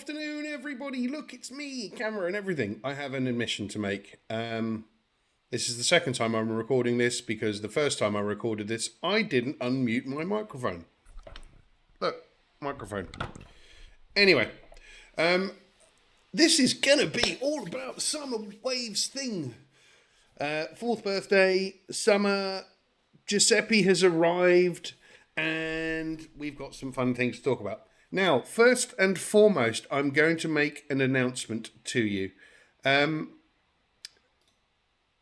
afternoon, everybody. Look, it's me, camera and everything. I have an admission to make. This is the second time I'm recording this because the first time I recorded this, I didn't unmute my microphone. Look, microphone. Anyway, this is going to be all about Summer Waves thing. Fourth birthday, summer, Giuseppe has arrived, and we've got some fun things to talk about. Now, first and foremost, I'm going to make an announcement to you.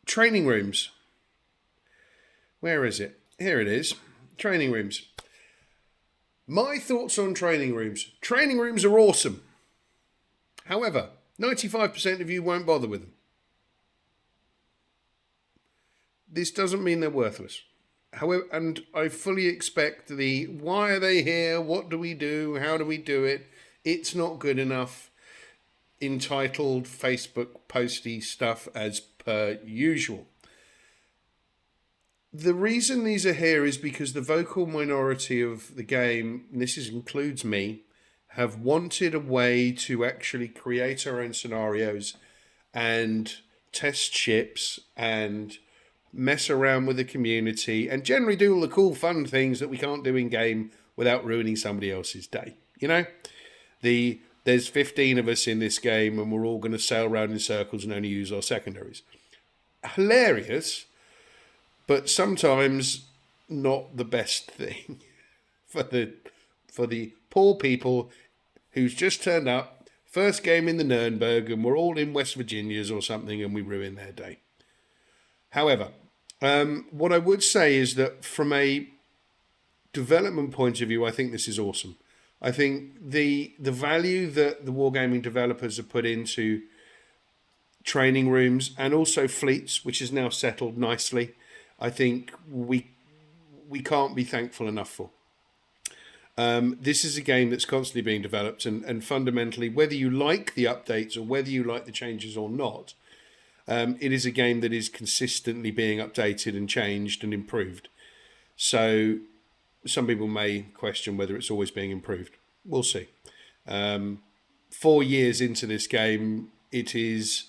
Training rooms. Where is it? Here it is. Training rooms. My thoughts on training rooms. Training rooms are awesome. However, 95% of you won't bother with them. This doesn't mean they're worthless. However, and I fully expect the why are they here? What do we do? How do we do it? It's not good enough. Entitled Facebook posty stuff as per usual. The reason these are here is because the vocal minority of the game, and this includes me, have wanted a way to actually create our own scenarios and test ships and mess around with the community and generally do all the cool fun things that we can't do in game without ruining somebody else's day. You know, there's 15 of us in this game and we're all going to sail around in circles and only use our secondaries. Hilarious, but sometimes not the best thing for the poor people who's just turned up, first game in the Nuremberg, and we're all in West Virginia's or something and we ruin their day. However, what I would say is that from a development point of view, I think this is awesome. I think the value that the wargaming developers have put into training rooms and also fleets, which is now settled nicely, I think we can't be thankful enough for. This is a game that's constantly being developed, and fundamentally, whether you like the updates or whether you like the changes or not, it is a game that is consistently being updated and changed and improved. So some people may question whether it's always being improved. We'll see. 4 years into this game, it is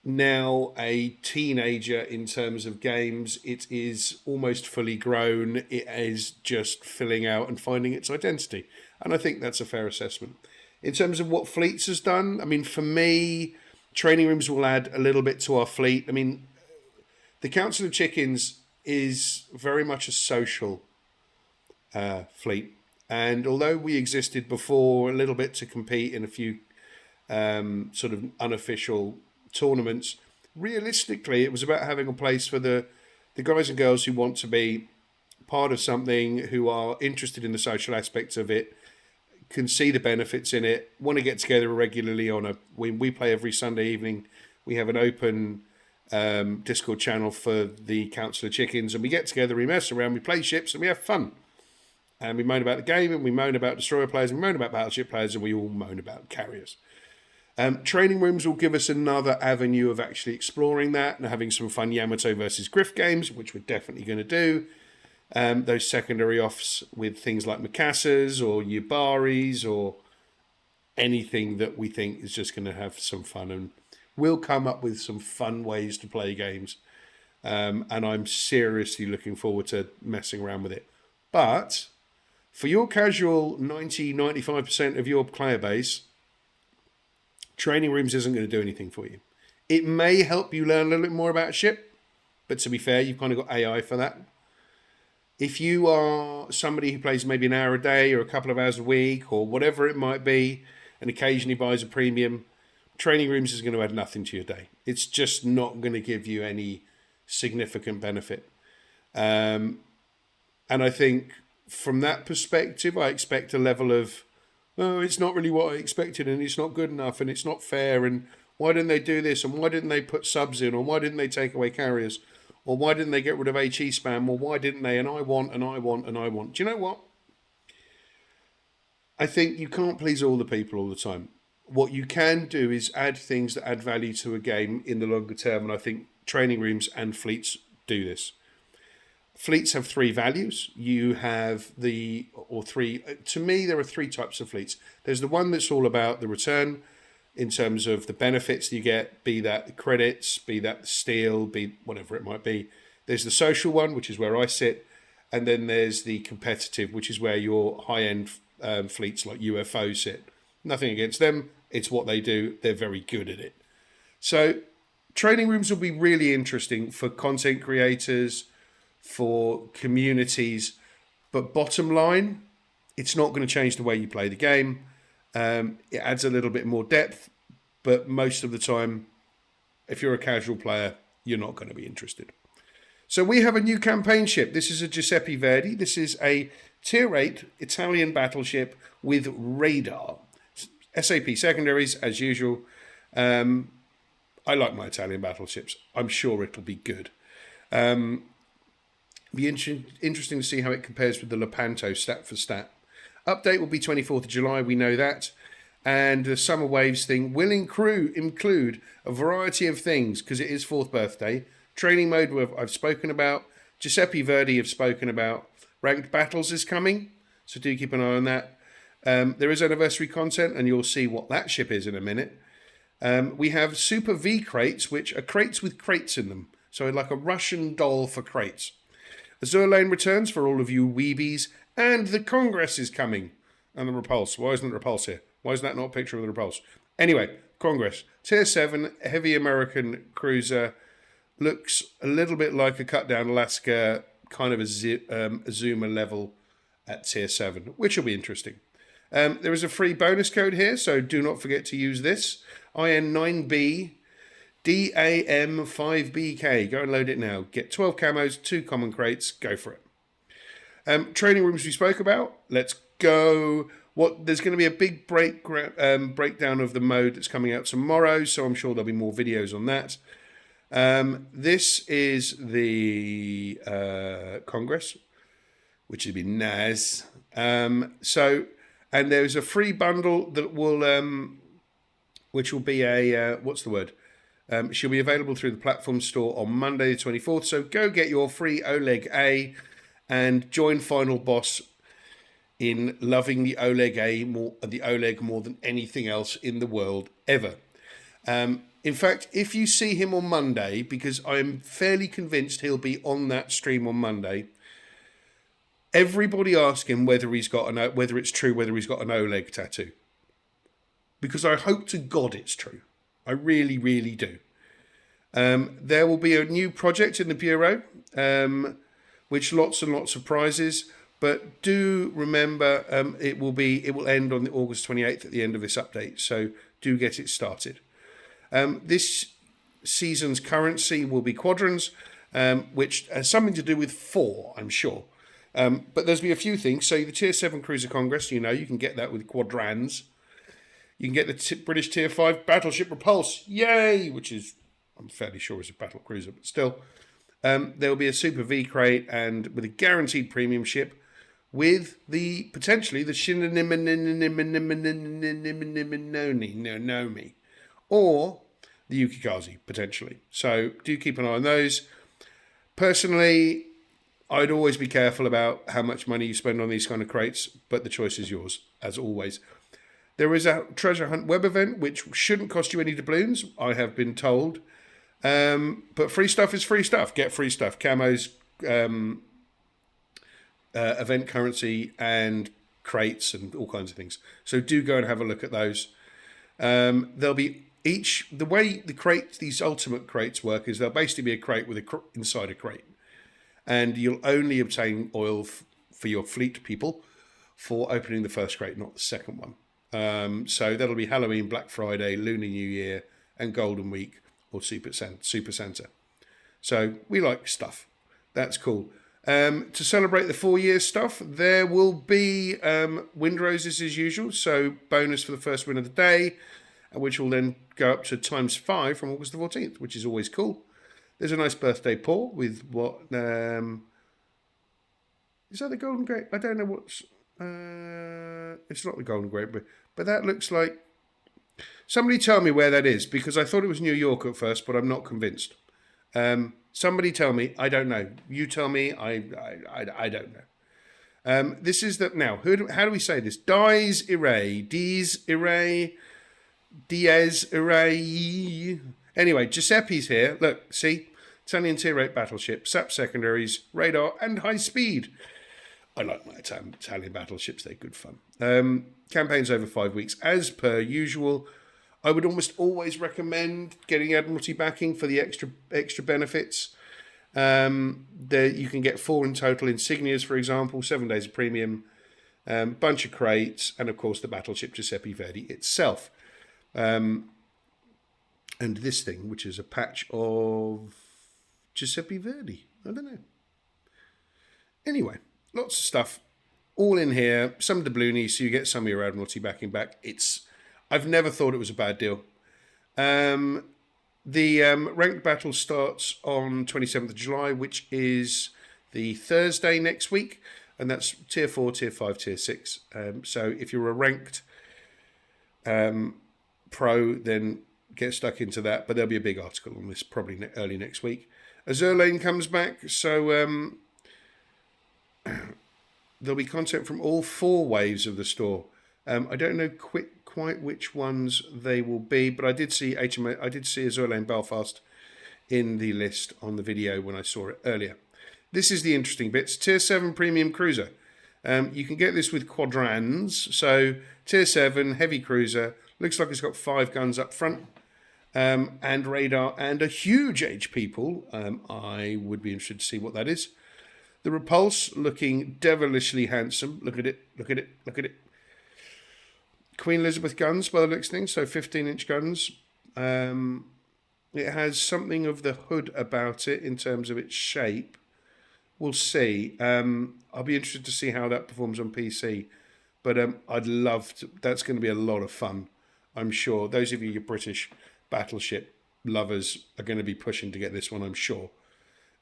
now a teenager in terms of games. It is almost fully grown. It is just filling out and finding its identity. And I think that's a fair assessment. In terms of what Fleets has done, I mean, for me, training rooms will add a little bit to our fleet. I mean, the Council of Chickens is very much a social fleet. And although we existed before a little bit to compete in a few sort of unofficial tournaments, realistically, it was about having a place for the guys and girls who want to be part of something, who are interested in the social aspects of it, can see the benefits in it, want to get together regularly we play every Sunday evening. We have an open Discord channel for the Council of Chickens, and we get together, we mess around, we play ships, and we have fun. And we moan about the game, and we moan about destroyer players, and we moan about battleship players, and we all moan about carriers. Training rooms will give us another avenue of actually exploring that and having some fun Yamato versus Griff games, which we're definitely going to do. Those secondary offs with things like Mikassas or Yubaris or anything that we think is just going to have some fun. And we'll come up with some fun ways to play games. And I'm seriously looking forward to messing around with it. But for your casual 95% of your player base, training rooms isn't going to do anything for you. It may help you learn a little bit more about a ship, but to be fair, you've kind of got AI for that. If you are somebody who plays maybe an hour a day or a couple of hours a week or whatever it might be, and occasionally buys a premium, training rooms is going to add nothing to your day. It's just not going to give you any significant benefit. And I think from that perspective, I expect a level of, oh, it's not really what I expected, and it's not good enough, and it's not fair, and why didn't they do this, and why didn't they put subs in, or why didn't they take away carriers, or why didn't they get rid of HE spam, or why didn't they, and I want, and I want, and I want. Do you know what? I think you can't please all the people all the time. What you can do is add things that add value to a game in the longer term, and I think training rooms and fleets do this. Fleets have three values. You have to me, there are three types of fleets. There's the one that's all about the return in terms of the benefits you get, be that the credits, be that the steel, be whatever it might be. There's the social one, which is where I sit. And then there's the competitive, which is where your high-end fleets like UFO sit. Nothing against them. It's what they do. They're very good at it. So training rooms will be really interesting for content creators, for communities. But bottom line, it's not going to change the way you play the game. It adds a little bit more depth. But most of the time, if you're a casual player, you're not going to be interested. So we have a new campaign ship. This is a Giuseppe Verdi. This is a Tier 8 Italian battleship with radar. SAP secondaries, as usual. I like my Italian battleships. I'm sure it'll be good. Be interesting to see how it compares with the Lepanto stat for stat. Update will be 24th of July, we know that. And the Summer Waves thing will include a variety of things because it is 4th birthday. Training mode I've spoken about. Giuseppe Verdi have spoken about. Ranked battles is coming, so do keep an eye on that. There is anniversary content, and you'll see what that ship is in a minute. We have Super V crates, which are crates with crates in them. So like a Russian doll for crates. Azure Lane returns for all of you weebies, and the Congress is coming. And the Repulse. Why isn't the Repulse here? Why is that not a picture of the Repulse? Anyway, Congress. Tier 7, heavy American cruiser. Looks a little bit like a cut down Alaska, kind of a Zuma level at Tier 7, which will be interesting. There is a free bonus code here, so do not forget to use this. IN9B DAM5BK. Go and load it now. Get 12 camos, 2 common crates. Go for it. Training rooms we spoke about. Let's go. There's going to be a big breakdown of the mode that's coming out tomorrow, so I'm sure there'll be more videos on that. This is the Congress, which would be nice. And there's a free bundle that will, which will be a what's the word? She'll be available through the platform store on Monday the 24th. So go get your free Oleg A and join Final Boss in loving the Oleg more than anything else in the world ever. In fact, if you see him on Monday, because I'm fairly convinced he'll be on that stream on Monday, everybody ask him whether it's true whether he's got an Oleg tattoo. Because I hope to God it's true. I really, really do. There will be a new project in the Bureau, which lots and lots of prizes. But do remember, it will end on August 28th at the end of this update. So do get it started. This season's currency will be quadrans, which has something to do with 4, I'm sure. But there's be a few things. So the Tier 7 Cruiser Congress, you can get that with quadrans. You can get the British Tier 5 Battleship Repulse, yay! Which is, I'm fairly sure is a battle cruiser, but still. There will be a Super V crate and with a guaranteed premium ship with potentially the Shinonimi or the Yukikaze, potentially. So do keep an eye on those. Personally, I'd always be careful about how much money you spend on these kind of crates, but the choice is yours, as always. There is a treasure hunt web event, which shouldn't cost you any doubloons, I have been told. But free stuff is free stuff. Get free stuff. Camos, event currency, and crates, and all kinds of things. So do go and have a look at those. There'll be the way these ultimate crates work is there'll basically be a crate with inside a crate. And you'll only obtain oil for your fleet people for opening the first crate, not the second one. So that'll be Halloween, Black Friday, Lunar New Year, and Golden Week, or Super Santa. So we like stuff. That's cool. To celebrate the 4 years stuff, there will be wind roses as usual. So bonus for the first win of the day, which will then go up to ×5 from August the 14th, which is always cool. There's a nice birthday pour with what... is that the Golden Grape? I don't know what's... it's not the Golden Grape, but that looks like... Somebody tell me where that is, because I thought it was New York at first, but I'm not convinced. Somebody tell me. I don't know. You tell me. I don't know. This is the now. How do we say this? Dies Irae. Dies Irae. Dies Irae. Anyway, Giuseppe's here. Look, see? Italian tier 8 battleship, SAP secondaries, radar, and high speed. I like my Italian battleships. They're good fun. Campaigns over 5 weeks. As per usual, I would almost always recommend getting Admiralty backing for the extra benefits. You can get 4 in total insignias, for example, 7 days of premium, bunch of crates, and of course the battleship Giuseppe Verdi itself. And this thing, which is a patch of Giuseppe Verdi. I don't know. Anyway, lots of stuff all in here. Some doubloonies, so you get some of your Admiralty backing back. I've never thought it was a bad deal. The ranked battle starts on 27th of July, which is the Thursday next week, and that's tier 4, tier 5, tier 6. So if you're a ranked pro, then get stuck into that, but there'll be a big article on this probably early next week. Azure Lane comes back, so there'll be content from all 4 waves of the store. I don't know quite which ones they will be, but I did see Azure Lane Belfast in the list on the video when I saw it earlier. This is the interesting bits. Tier 7 Premium Cruiser. You can get this with quadrans. So Tier 7 Heavy Cruiser. Looks like it's got 5 guns up front. And radar and a huge HP pool. I would be interested to see what that is. The Repulse looking devilishly handsome. Look at it, look at it, look at it. Queen Elizabeth guns by the looks of things, so 15-inch guns. It has something of the hood about it in terms of its shape. We'll see. I'll be interested to see how that performs on PC. But I'd love to. That's going to be a lot of fun, I'm sure. Those of you British battleship lovers are going to be pushing to get this one, I'm sure.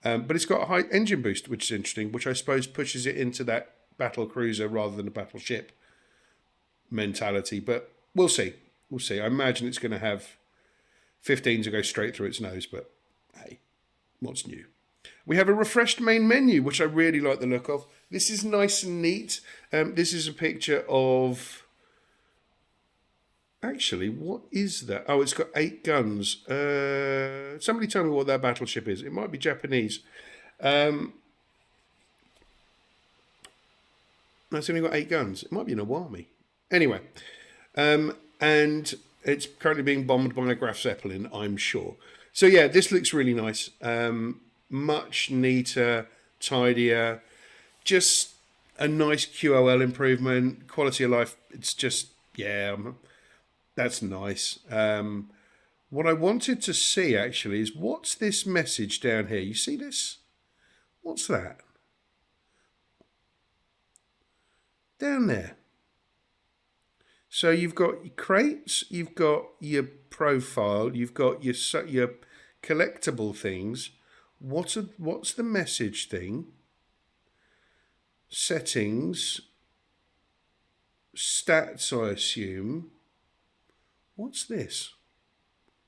But it's got a high engine boost, which is interesting, which I suppose pushes it into that battle cruiser rather than a battleship mentality. But we'll see. We'll see. I imagine it's going to have 15s to go straight through its nose, but hey, what's new? We have a refreshed main menu, which I really like the look of. This is nice and neat. This is a picture of... Actually, what is that? Oh, it's got 8 guns. Somebody tell me what that battleship is. It might be Japanese. That's only got 8 guns. It might be an Awami. Anyway, and it's currently being bombed by a Graf Zeppelin, I'm sure. So yeah, this looks really nice. Much neater, tidier. Just a nice QOL improvement. Quality of life, it's just, yeah... That's nice. What I wanted to see, actually, is what's this message down here? You see this? What's that? Down there. So you've got your crates, you've got your profile, you've got your collectible things. What's the message thing? Settings. Stats, I assume. What's this?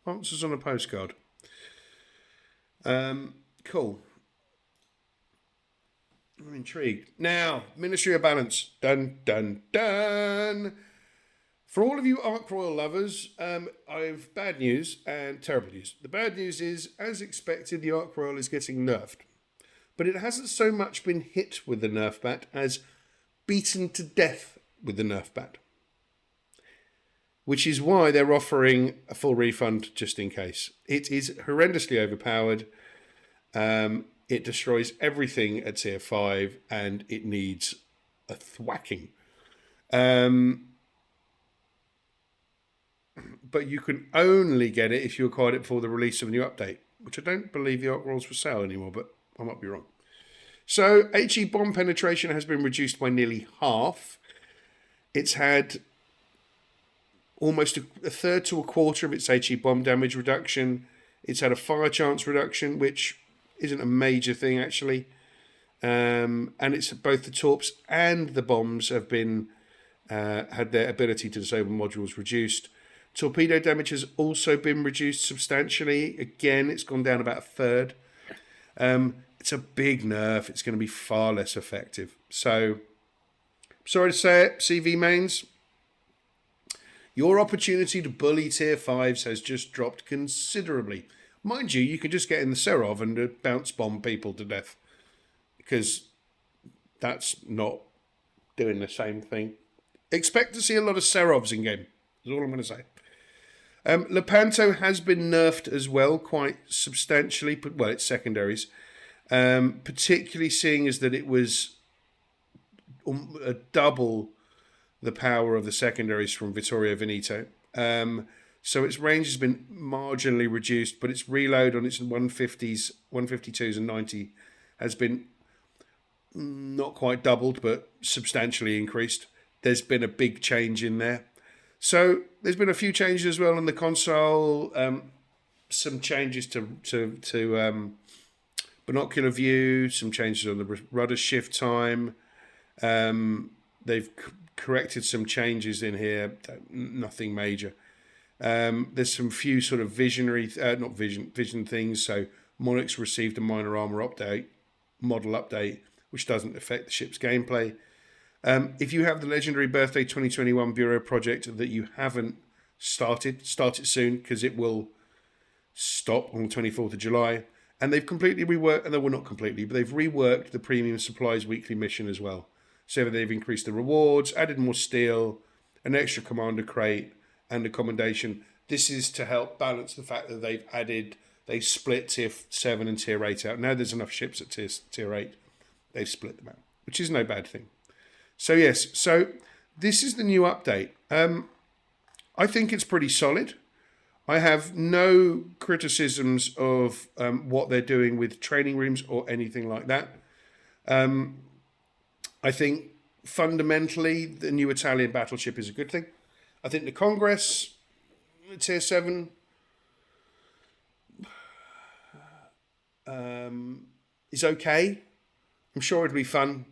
Answers on a postcard. Cool. I'm intrigued. Now, Ministry of Balance. Dun, dun, dun. For all of you Ark Royal lovers, I've bad news and terrible news. The bad news is, as expected, the Ark Royal is getting nerfed. But it hasn't so much been hit with the nerf bat as beaten to death with the nerf bat. Which is why they're offering a full refund just in case. It is horrendously overpowered. It destroys everything at tier 5 and it needs a thwacking. But you can only get it if you acquired it before the release of a new update, which I don't believe the Ark Royals for sale anymore, but I might be wrong. So HE bomb penetration has been reduced by nearly half. It's had almost a third to a quarter of its HE bomb damage reduction. It's had a fire chance reduction, which isn't a major thing actually. And it's both the torps and the bombs have been had their ability to disable modules reduced. Torpedo damage has also been reduced substantially. Again, it's gone down about a third. It's a big nerf. It's going to be far less effective. So, sorry to say it, CV mains. Your opportunity to bully tier 5s has just dropped considerably. Mind you, you can just get in the Serov and bounce bomb people to death. Because that's not doing the same thing. Expect to see a lot of Serovs in game. That's all I'm going to say. Lepanto has been nerfed as well, quite substantially. Well, it's secondaries. Particularly seeing as that it was double the power of the secondaries from Vittorio Veneto. So its range has been marginally reduced, but its reload on its 150s, 152s and 90 has been not quite doubled, but substantially increased. There's been a big change in there. So there's been a few changes as well on the console. Some changes to binocular view, some changes on the rudder shift time. They've corrected some changes in here, nothing major. There's some few sort of vision things. So Monarch's received a minor armor update, model update, which doesn't affect the ship's gameplay. If you have the Legendary Birthday 2021 Bureau project that you haven't started, start it soon, because it will stop on the 24th of July. And they've completely reworked, and well, not completely, but they've reworked the Premium Supplies weekly mission as well. So they've increased the rewards, added more steel, an extra commander crate, and a commendation. This is to help balance the fact that they split tier 7 and tier 8 out. Now there's enough ships at tier 8. They've split them out, which is no bad thing. So yes, so this is the new update. I think it's pretty solid. I have no criticisms of what they're doing with training rooms or anything like that. I think fundamentally the new Italian battleship is a good thing. I think the Congress, tier 7, is okay. I'm sure it'll be fun.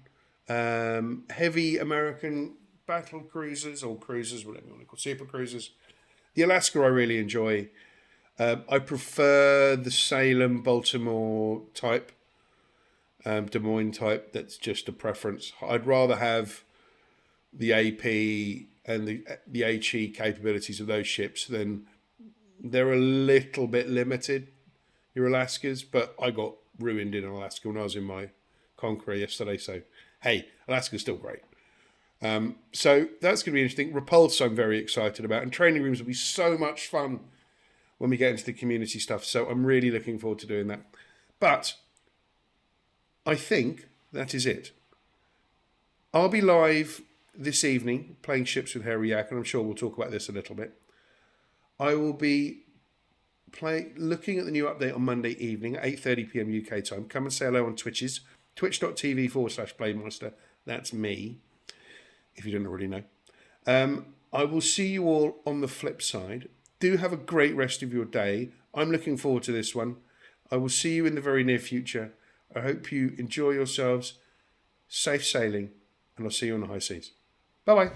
Heavy American battle cruisers, or cruisers, whatever you want to call super cruisers. The Alaska I really enjoy. I prefer the Salem, Baltimore type, Des Moines type. That's just a preference. I'd rather have the AP and the HE capabilities of those ships than they're a little bit limited, your Alaskas, but I got ruined in Alaska when I was in my Conqueror yesterday, so hey, Alaska's still great. So that's going to be interesting. Repulse I'm very excited about, and training rooms will be so much fun when we get into the community stuff, so I'm really looking forward to doing that. But I think that is it. I'll be live this evening playing ships with Harry Yak, and I'm sure we'll talk about this a little bit. I will be looking at the new update on Monday evening at 8:30 p.m. UK time. Come and say hello on Twitches, twitch.tv/Blaymeister. That's me, if you don't already know. I will see you all on the flip side. Do have a great rest of your day. I'm looking forward to this one. I will see you in the very near future. I hope you enjoy yourselves. Safe sailing, and I'll see you on the high seas. Bye-bye.